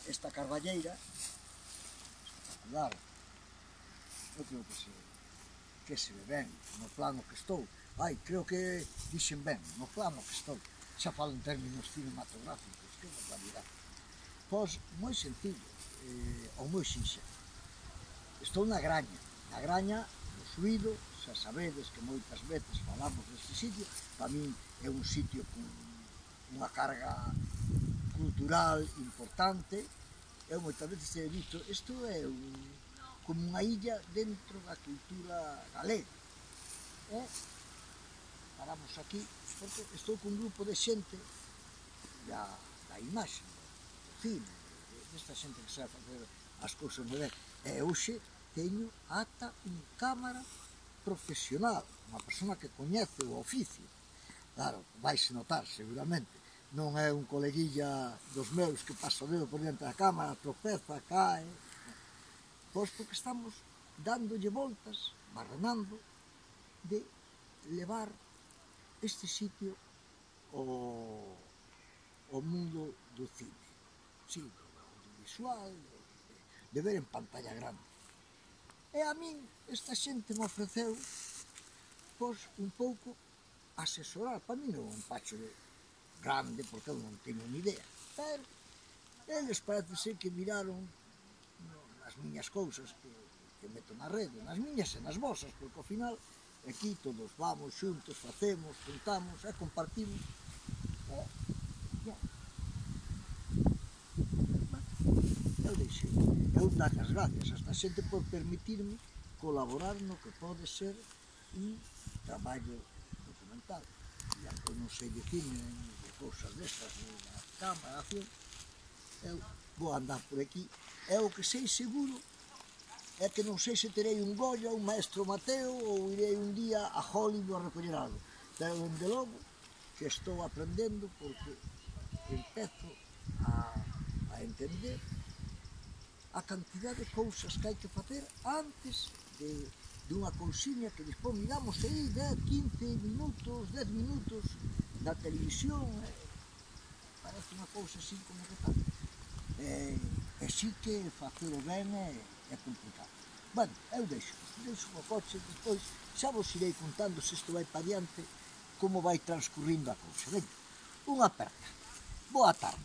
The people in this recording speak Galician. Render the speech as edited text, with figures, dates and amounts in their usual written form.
esta carballeira, espectacular. Eu creo que se ve ben no plano que estou. Creo que dixen ben, no plano que estou. Xa falo en términos cinematográficos, que barbaridade. Pois, moi sencillo, ou moi sinxelo. Estou na Graña, no Suído, xa sabedes que moitas veces falamos deste sitio, para min é un sitio con unha carga cultural importante. Eu moitas veces he visto, isto é como unha illa dentro da cultura galega. Paramos aquí, porque estou con un grupo de xente da imaxe, do cine, desta xente que sabe facer as cousas moi ben. E hoxe teño ata un cámara profesional, unha persona que coñece o oficio. Claro, vaise notar seguramente, non é un coleguilla dos meus que pasa o dedo por diante da cámara, tropeza, cae. Pois porque estamos dándolle voltas, barrenando, de levar este sitio ao mundo do cine, sí, do audiovisual, de ver en pantalla grande. E a min esta xente me ofreceu, pois, un pouco asesorar. Para min non é un pacho grande, porque eu non teño ni idea, pero eles parece ser que miraron nas miñas cousas que meto na rede, nas miñas e nas vosas, porque ao final aquí todos vamos xuntos, facemos, juntamos e compartimos. Eu deixei, eu dar as gracias a esta xente por permitirme colaborar no que pode ser un traballo documental. E eu non sei de cine, de cousas destas, da cámara, eu vou andar por aquí, e o que sei seguro é que non sei se terei un Goya, un Maestro Mateo, ou irei un día a Hollywood a recoller algo, pero dende logo que estou aprendendo, porque empezo a entender a cantidad de cousas que hai que facer antes dunha cousiña que despois miramos aí 10, 15 minutos, 10 minutos na televisión, parece unha cousa así como que tal. E sí que facelo ben é complicado. Bueno, eu deixo o coche, despois xa vos irei contando, se isto vai para diante, como vai transcurrindo a cousa. Veña, unha aperta. Boa tarde.